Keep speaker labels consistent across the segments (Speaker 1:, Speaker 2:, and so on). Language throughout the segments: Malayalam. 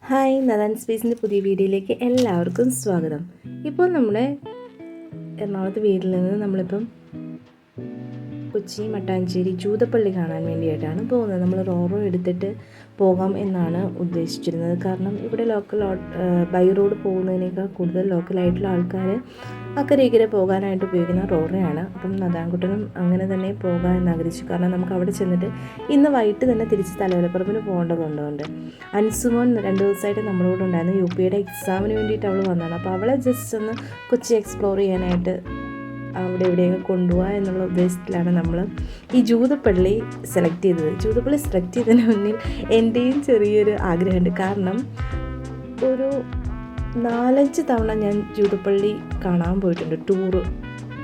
Speaker 1: ഹായ്, നദാൻ സ്പേസിൻ്റെ പുതിയ വീഡിയോയിലേക്ക് എല്ലാവർക്കും സ്വാഗതം. ഇപ്പോൾ നമ്മുടെ എറണാകുളത്ത് വീട്ടിൽ നിന്ന് നമ്മളിപ്പം കൊച്ചി മട്ടാഞ്ചേരി ജൂതപ്പള്ളി കാണാൻ വേണ്ടിയിട്ടാണ് പോകുന്നത്. നമ്മൾ റോറോ എടുത്തിട്ട് പോകാം എന്നാണ് ഉദ്ദേശിച്ചിരുന്നത്. കാരണം ഇവിടെ ബൈ റോഡ് പോകുന്നതിനേക്കാൾ കൂടുതൽ ലോക്കലായിട്ടുള്ള ആൾക്കാർ അക്കരെ പോകാനായിട്ട് ഉപയോഗിക്കുന്ന റോറയാണ്. അപ്പം നദാൻകുട്ടനും അങ്ങനെ തന്നെ പോകാൻ എന്നാഗ്രഹിച്ചു. കാരണം നമുക്ക് അവിടെ ചെന്നിട്ട് ഇന്ന് വൈകിട്ട് തന്നെ തിരിച്ച് തലവലപ്പറമ്പിന് പോകേണ്ടതുകൊണ്ട് അൻസുമോൻ 2 ദിവസമായിട്ട് നമ്മളോട് ഉണ്ടായിരുന്നു. UPയുടെ എക്സാമിന് വേണ്ടിയിട്ട് അവൾ വന്നതാണ്. അപ്പോൾ അവളെ ജസ്റ്റ് ഒന്ന് കൊച്ചി എക്സ്പ്ലോർ ചെയ്യാനായിട്ട് അവിടെ ഇവിടെയൊക്കെ കൊണ്ടുപോകുക എന്നുള്ള ഉദ്ദേശത്തിലാണ് നമ്മൾ ഈ ജൂതപ്പള്ളി സെലക്ട് ചെയ്തത്. ജൂതപ്പള്ളി സെലക്ട് ചെയ്തതിന് മുന്നിൽ എൻ്റെയും ചെറിയൊരു ആഗ്രഹമുണ്ട്. കാരണം ഒരു 4-5 തവണ ഞാൻ ജൂതപ്പള്ളി കാണാൻ പോയിട്ടുണ്ട്. ടൂറ്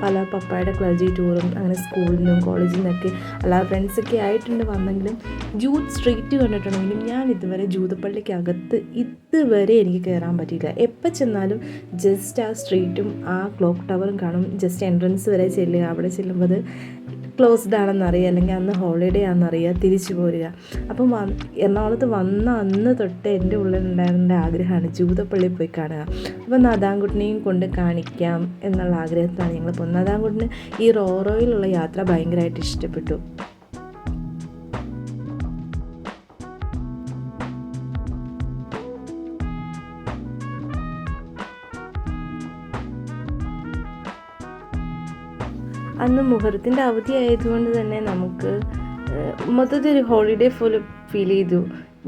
Speaker 1: പല പപ്പായുടെ ക്ലർജി ടൂറും അങ്ങനെ സ്കൂളിൽ നിന്നും കോളേജിൽ നിന്നൊക്കെ അല്ലാതെ ഫ്രണ്ട്സൊക്കെ ആയിട്ടുണ്ട് വന്നെങ്കിലും ജൂത്ത് സ്ട്രീറ്റ് കണ്ടിട്ടുണ്ടെങ്കിലും ഞാൻ ഇതുവരെ ജൂതപ്പള്ളിക്കകത്ത് ഇതുവരെ എനിക്ക് കയറാൻ പറ്റിയില്ല. എപ്പോൾ ചെന്നാലും ജസ്റ്റ് ആ സ്ട്രീറ്റും ആ ക്ലോക്ക് ടവറും കാണും. ജസ്റ്റ് എൻട്രൻസ് വരെ ചെല്ലുക, അവിടെ ചെല്ലുമ്പോൾ അത് ക്ലോസ്ഡ് ആണെന്നറിയുക, അല്ലെങ്കിൽ അന്ന് ഹോളിഡേ ആണെന്നറിയുക, തിരിച്ചു പോരുക. അപ്പം എറണാകുളത്ത് വന്ന അന്ന് തൊട്ട് എൻ്റെ ഉള്ളിലുണ്ടായിരുന്ന ആഗ്രഹമാണ് ജൂതപ്പള്ളി പോയി കാണുക. അപ്പം നദാൻകുട്ടനെയും കൊണ്ട് കാണിക്കാം എന്നുള്ള ആഗ്രഹത്തിലാണ് ഞങ്ങൾ പോകുന്നത്. നദാൻകുട്ടന് ഈ റോറോയിലുള്ള യാത്ര ഭയങ്കരമായിട്ട് ഇഷ്ടപ്പെട്ടു. അന്ന് മുഹൂർത്തിൻ്റെ അവധി ആയതുകൊണ്ട് തന്നെ നമുക്ക് മൊത്തത്തിൽ ഒരു ഹോളിഡേ പോലെ ഫീൽ ചെയ്തു.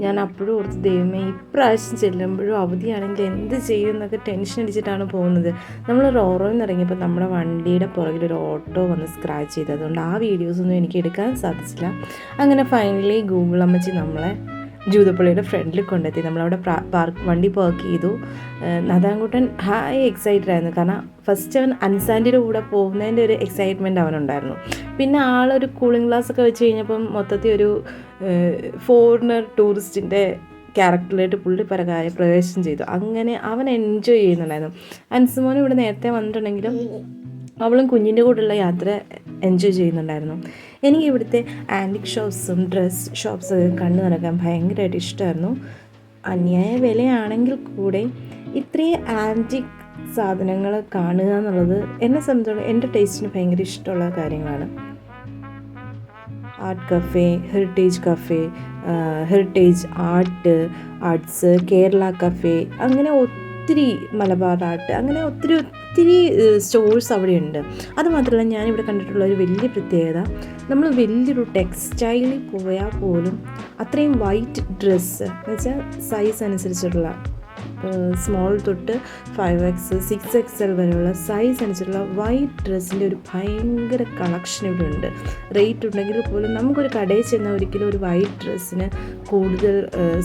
Speaker 1: ഞാൻ അപ്പോഴും ഓർത്ത് ദൈവമേ ഇപ്രാവശ്യം ചെല്ലുമ്പോഴും അവധിയാണെങ്കിൽ എന്ത് ചെയ്യും എന്നൊക്കെ ടെൻഷൻ അടിച്ചിട്ടാണ് പോകുന്നത്. നമ്മൾ റോറോയിൽ നിന്ന് ഇറങ്ങിയപ്പോൾ നമ്മുടെ വണ്ടിയുടെ പുറകിലൊരു ഓട്ടോ വന്ന് സ്ക്രാച്ച് ചെയ്തു. അതുകൊണ്ട് ആ വീഡിയോസൊന്നും എനിക്ക് എടുക്കാൻ സാധിച്ചില്ല. അങ്ങനെ ഫൈനലി ഗൂഗിൾ അമ്മച്ചി നമ്മളെ ജൂതപ്പള്ളിയുടെ ഫ്രണ്ടിൽ കൊണ്ടെത്തി. നമ്മളവിടെ വണ്ടി പാർക്ക് ചെയ്തു. നദാൻകുട്ടൻ എക്സൈറ്റഡ് ആയിരുന്നു. കാരണം ഫസ്റ്റ് അവൻ അൻസാൻറ്റിയുടെ കൂടെ പോകുന്നതിൻ്റെ ഒരു എക്സൈറ്റ്മെൻറ്റ് അവനുണ്ടായിരുന്നു. പിന്നെ ആളൊരു കൂളിംഗ് ഗ്ലാസ് ഒക്കെ വെച്ച് കഴിഞ്ഞപ്പം മൊത്തത്തിൽ ഒരു ഫോറിനർ ടൂറിസ്റ്റിൻ്റെ ക്യാരക്ടറിലായിട്ട് പുള്ളിപ്പരകായ പ്രവേശനം ചെയ്തു. അങ്ങനെ അവൻ എൻജോയ് ചെയ്യുന്നുണ്ടായിരുന്നു. അൻസുമോൻ ഇവിടെ നേരത്തെ വന്നിട്ടുണ്ടെങ്കിലും അവളും കുഞ്ഞിൻ്റെ കൂടെയുള്ള യാത്ര എൻജോയ് ചെയ്യുന്നുണ്ടായിരുന്നു. എനിക്ക് ഇവിടുത്തെ ആൻറ്റിക് ഷോപ്സും ഡ്രസ് ഷോപ്സൊക്കെ കണ്ടു നടക്കാൻ ഭയങ്കരമായിട്ട് ഇഷ്ടമായിരുന്നു. അന്യായ വിലയാണെങ്കിൽ കൂടെ ഇത്രയും ആൻറ്റിക് സാധനങ്ങൾ കാണുക എന്നുള്ളത് എന്നെ സംബന്ധിച്ചിടത്തോളം എൻ്റെ ടേസ്റ്റിന് ഭയങ്കര ഇഷ്ടമുള്ള കാര്യങ്ങളാണ്. Art cafe, heritage arts, Kerala cafe, അങ്ങനെ ഒത്തിരി മലബാർ ആർട്ട്, അങ്ങനെ ഒത്തിരി സ്റ്റോഴ്സ് അവിടെയുണ്ട്. അതുമാത്രമല്ല ഞാനിവിടെ കണ്ടിട്ടുള്ള ഒരു വലിയ പ്രത്യേകത, നമ്മൾ വലിയൊരു ടെക്സ്റ്റൈലിൽ പോയാൽ പോലും അത്രയും വൈറ്റ് ഡ്രസ്സ് എന്ന് വെച്ചാൽ സൈസ് അനുസരിച്ചിട്ടുള്ള സ്മോൾ തൊട്ട് 5X 6XL വരെയുള്ള സൈസ് അനുസരിച്ചുള്ള വൈറ്റ് ഡ്രസ്സിൻ്റെ ഒരു ഭയങ്കര കളക്ഷൻ ഇവിടെ ഉണ്ട്. റേറ്റ് ഉണ്ടെങ്കിൽ പോലും നമുക്കൊരു കടയിൽ ചെന്നാൽ ഒരിക്കലും ഒരു വൈറ്റ് ഡ്രസ്സിന് കൂടുതൽ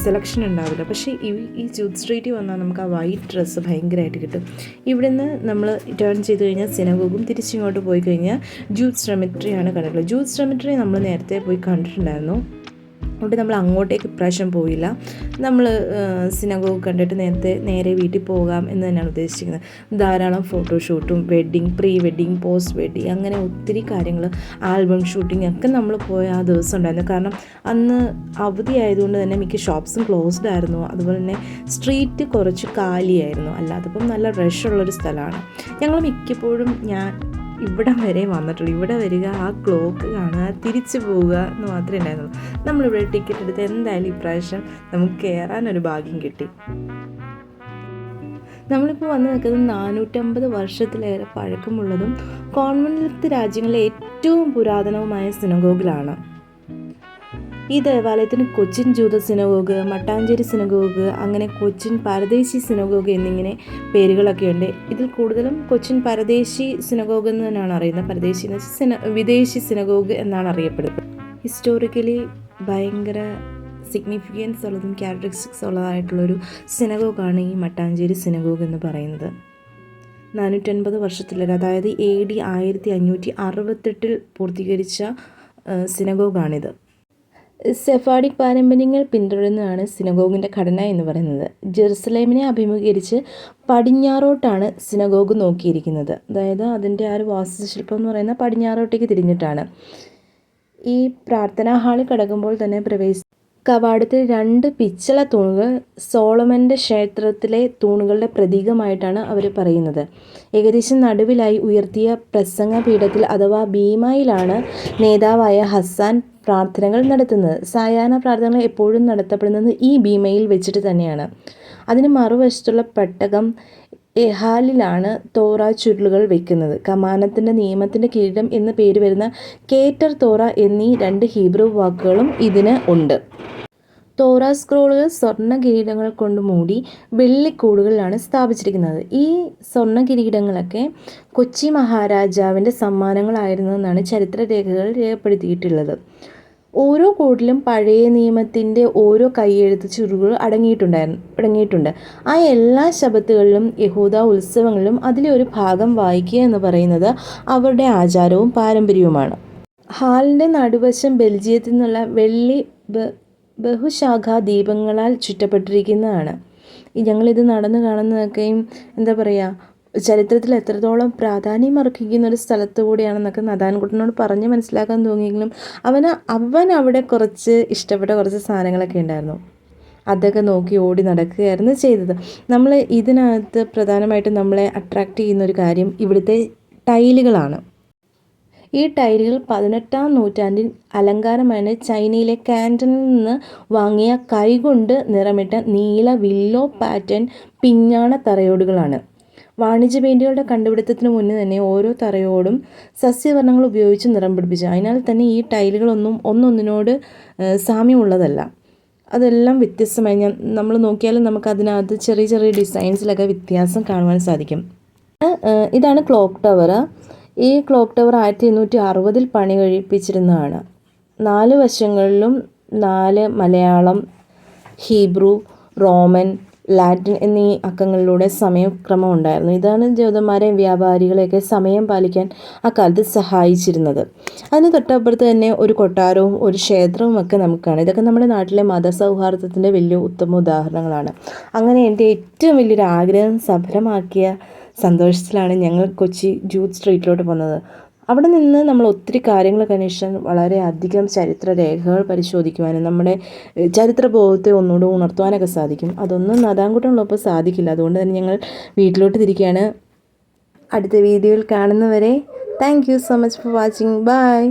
Speaker 1: സെലക്ഷൻ ഉണ്ടാവില്ല. പക്ഷേ ഈ ജൂത്ത് സ്ട്രീറ്റിൽ വന്നാൽ നമുക്ക് ആ വൈറ്റ് ഡ്രസ്സ് ഭയങ്കരമായിട്ട് കിട്ടും. ഇവിടെ നിന്ന് നമ്മൾ ടേൺ ചെയ്ത് കഴിഞ്ഞാൽ സിനഗോഗും തിരിച്ചിങ്ങോട്ട് പോയി കഴിഞ്ഞാൽ ജൂത്ത് സെമിട്രിയാണ് കണ്ടിട്ടുള്ളത്. ജൂത്ത് സെമിട്രി നമ്മൾ നേരത്തെ പോയി കണ്ടിട്ടുണ്ടായിരുന്നു. അതുകൊണ്ട് നമ്മൾ അങ്ങോട്ടേക്ക് ഇപ്രാവശ്യം പോയില്ല. നമ്മൾ സിനഗോഗ് കണ്ടിട്ട് നേരെ വീട്ടിൽ പോകാം എന്ന് തന്നെയാണ് ഉദ്ദേശിക്കുന്നത്. ധാരാളം ഫോട്ടോഷൂട്ടും പ്രീ വെഡ്ഡിങ്, പോസ്റ്റ് വെഡ്ഡിങ്, അങ്ങനെ ഒത്തിരി കാര്യങ്ങൾ, ആൽബം ഷൂട്ടിംഗ് ഒക്കെ നമ്മൾ പോയ ആ ദിവസം ഉണ്ടായിരുന്നു. കാരണം അന്ന് അവധി ആയതുകൊണ്ട് തന്നെ മിക്ക ഷോപ്സും ക്ലോസ്ഡ് ആയിരുന്നു. അതുപോലെ തന്നെ സ്ട്രീറ്റ് കുറച്ച് കാലിയായിരുന്നു. അല്ലാത്തപ്പം നല്ല റഷുള്ളൊരു സ്ഥലമാണ്. ഞങ്ങൾ മിക്കപ്പോഴും ഇവിടം വരെ വന്നിട്ടുള്ളൂ. ഇവിടെ വരിക, ആ ക്ലോക്ക് കാണുക, തിരിച്ചു പോവുക എന്ന് മാത്രമേ ഉണ്ടായിരുന്നുള്ളൂ. നമ്മളിവിടെ ടിക്കറ്റ് എടുത്ത് എന്തായാലും ഇപ്രാവശ്യം നമുക്ക് കയറാനൊരു ഭാഗ്യം കിട്ടി. നമ്മളിപ്പോൾ വന്ന് നിൽക്കുന്നത് 450 വർഷത്തിലേറെ പഴക്കമുള്ളതും കോമൺവെൽത്ത് രാജ്യങ്ങളിലെ ഏറ്റവും പുരാതനവുമായ സിനഗോഗിലാണ്. ഈ ദേവാലയത്തിന് കൊച്ചിൻ ജൂത സിനഗോഗ്, മട്ടാഞ്ചേരി സിനഗോഗ്, അങ്ങനെ കൊച്ചിൻ പരദേശി സിനഗോഗ് എന്നിങ്ങനെ പേരുകളൊക്കെ ഉണ്ട്. ഇതിൽ കൂടുതലും കൊച്ചിൻ പരദേശി സിനഗോഗ് എന്ന് തന്നെയാണ് അറിയുന്നത്. പരദേശി എന്ന് വെച്ചാൽ വിദേശി സിനഗോഗ് എന്നാണ് അറിയപ്പെടുന്നത്. ഹിസ്റ്റോറിക്കലി ഭയങ്കര സിഗ്നിഫിക്കൻസ് ഉള്ളതും ക്യാരക്ടറിസ്റ്റിക്സ് ഉള്ളതായിട്ടുള്ളൊരു സിനഗോഗാണ് ഈ മട്ടാഞ്ചേരി സിനഗോഗ് എന്ന് പറയുന്നത്. 450 വർഷത്തിലേറെ, അതായത് AD 1568 പൂർത്തീകരിച്ച സിനഗോഗാണിത്. സെഫാർഡിക് പാരമ്പര്യങ്ങൾ പിന്തുടരുന്നതാണ് സിനഗോഗിൻ്റെ ഘടന എന്ന് പറയുന്നത്. ജെറുസലേമിനെ അഭിമുഖീകരിച്ച് പടിഞ്ഞാറോട്ടാണ് സിനഗോഗ് നോക്കിയിരിക്കുന്നത്. അതായത് അതിൻ്റെ ആ ഒരു വാസ്തുശില്പം എന്ന് പറയുന്നത് പടിഞ്ഞാറോട്ടേക്ക് തിരിഞ്ഞിട്ടാണ്. ഈ പ്രാർത്ഥനാ ഹാളിൽ കിടക്കുമ്പോൾ തന്നെ കവാടത്തിൽ 2 പിച്ചള തൂണുകൾ സോളമൻ്റെ ക്ഷേത്രത്തിലെ തൂണുകളുടെ പ്രതീകമായിട്ടാണ് അവർ പറയുന്നത്. ഏകദേശം നടുവിലായി ഉയർത്തിയ പ്രസംഗപീഠത്തിൽ അഥവാ ബീമായിലാണ് നേതാവായ ഹസ്സാൻ പ്രാർത്ഥനകൾ നടത്തുന്നത്. സായാഹ്ന പ്രാർത്ഥനകൾ എപ്പോഴും നടത്തപ്പെടുന്നത് ഈ ബീമയിൽ വെച്ചിട്ട് തന്നെയാണ്. അതിന് മറുവശത്തുള്ള പെട്ടകം എഹാലിലാണ് തോറ ചുരുളുകൾ വെക്കുന്നത്. കമാനത്തിൻ്റെ നിയമത്തിൻ്റെ കിരീടം എന്ന് പേര് വരുന്ന കേറ്റർ തോറ എന്നീ 2 ഹീബ്രു വാക്കുകളും ഇതിന് ഉണ്ട്. തോറ സ്ക്രോളുകൾ സ്വർണ്ണ കിരീടങ്ങൾ കൊണ്ട് മൂടി വെള്ളിക്കൂടുകളിലാണ് സ്ഥാപിച്ചിരിക്കുന്നത്. ഈ സ്വർണ്ണ കിരീടങ്ങളൊക്കെ കൊച്ചി മഹാരാജാവിൻ്റെ സമ്മാനങ്ങളായിരുന്നെന്നാണ് ചരിത്രരേഖകൾ രേഖപ്പെടുത്തിയിട്ടുള്ളത്. ഓരോ കൂടിലും പഴയ നിയമത്തിൻ്റെ ഓരോ കൈയെഴുത്ത് ചുരുളുകൾ അടങ്ങിയിട്ടുണ്ട്. ആ എല്ലാ ശബത്തുകളിലും യഹൂദ ഉത്സവങ്ങളിലും അതിലെ ഒരു ഭാഗം വായിക്കുക എന്ന് പറയുന്നത് അവരുടെ ആചാരവും പാരമ്പര്യവുമാണ്. ഹാളിൻ്റെ നടുവശം ബെൽജിയത്തിൽ നിന്നുള്ള വെള്ളി ബഹുശാഖാ ദീപങ്ങളാൽ ചുറ്റപ്പെട്ടിരിക്കുന്നതാണ്. ഞങ്ങളിത് നടന്നു കാണുന്നതൊക്കെയും എന്താ പറയുക, ചരിത്രത്തിൽ എത്രത്തോളം പ്രാധാന്യം അർഹിക്കുന്ന ഒരു സ്ഥലത്ത് കൂടിയാണെന്നൊക്കെ നദാൻകുട്ടനോട് പറഞ്ഞ് മനസ്സിലാക്കാൻ തോന്നിയെങ്കിലും അവൻ അവിടെ കുറച്ച് ഇഷ്ടപ്പെട്ട കുറച്ച് സാധനങ്ങളൊക്കെ ഉണ്ടായിരുന്നു. അതൊക്കെ നോക്കി ഓടി നടക്കുകയായിരുന്നു ചെയ്തത്. നമ്മൾ ഇതിനകത്ത് പ്രധാനമായിട്ടും നമ്മളെ അട്രാക്റ്റ് ചെയ്യുന്നൊരു കാര്യം ഇവിടുത്തെ ടൈലുകളാണ്. ഈ ടൈലുകൾ 18-ാം നൂറ്റാണ്ടിൽ അലങ്കാരമായി ചൈനയിലെ കാൻറ്റണിൽ നിന്ന് വാങ്ങിയ കൈകൊണ്ട് നിറമിട്ട നീല വില്ലോ പാറ്റേൺ പിഞ്ഞാണ തറയോടുകളാണ്. വാണിജ്യ പെയിൻറ്റുകളുടെ കണ്ടുപിടുത്തത്തിന് മുന്നേ തന്നെ ഓരോ തറയോടും സസ്യവർണ്ണങ്ങൾ ഉപയോഗിച്ച് നിറം പിടിപ്പിച്ചു. അതിനാൽ തന്നെ ഈ ടൈലുകളൊന്നും ഒന്നൊന്നിനോട് സാമ്യമുള്ളതല്ല. അതെല്ലാം വ്യത്യസ്തമായി നമ്മൾ നോക്കിയാലും നമുക്ക് അതിനകത്ത് ചെറിയ ചെറിയ ഡിസൈൻസിലൊക്കെ വ്യത്യാസം കാണുവാൻ സാധിക്കും. ഇതാണ് ക്ലോക്ക് ടവർ. ഈ ക്ലോക്ക് ടവർ 1860-ൽ പണി കഴിപ്പിച്ചിരുന്നതാണ്. 4 വശങ്ങളിലും 4 മലയാളം, ഹീബ്രു, റോമൻ, ലാറ്റിൻ എന്നീ അക്കങ്ങളിലൂടെ സമയക്രമം ഉണ്ടായിരുന്നു. ഇതാണ് ജൂതന്മാരെയും വ്യാപാരികളെയൊക്കെ സമയം പാലിക്കാൻ അക്കാലത്ത് സഹായിച്ചിരുന്നത്. അതിന് തൊട്ടപ്പുറത്ത് തന്നെ ഒരു കൊട്ടാരവും ഒരു ക്ഷേത്രവും ഒക്കെ നമുക്ക് കാണാം. ഇതൊക്കെ നമ്മുടെ നാട്ടിലെ മതസൗഹാർദ്ദത്തിൻ്റെ വലിയ ഉത്തമ ഉദാഹരണങ്ങളാണ്. അങ്ങനെ എൻ്റെ ഏറ്റവും വലിയൊരു ആഗ്രഹം സഫലമാക്കിയ സന്തോഷത്തിലാണ് ഞങ്ങൾ കൊച്ചി ജൂത്ത് സ്ട്രീറ്റിലോട്ട് പോകുന്നത്. അവിടെ നിന്ന് നമ്മൾ ഒത്തിരി കാര്യങ്ങളൊക്കെ അന്വേഷിച്ചാൽ വളരെയധികം ചരിത്രരേഖകൾ പരിശോധിക്കുവാനും നമ്മുടെ ചരിത്രബോധത്തെ ഒന്നുകൂടെ ഉണർത്തുവാനൊക്കെ സാധിക്കും. അതൊന്നും നദാൻകുട്ടനുള്ളപ്പോൾ സാധിക്കില്ല. അതുകൊണ്ട് തന്നെ ഞങ്ങൾ വീട്ടിലോട്ട് തിരിക്കുകയാണ്. അടുത്ത വീഡിയോയിൽ കാണുന്നവരെ thank you so much for watching. By.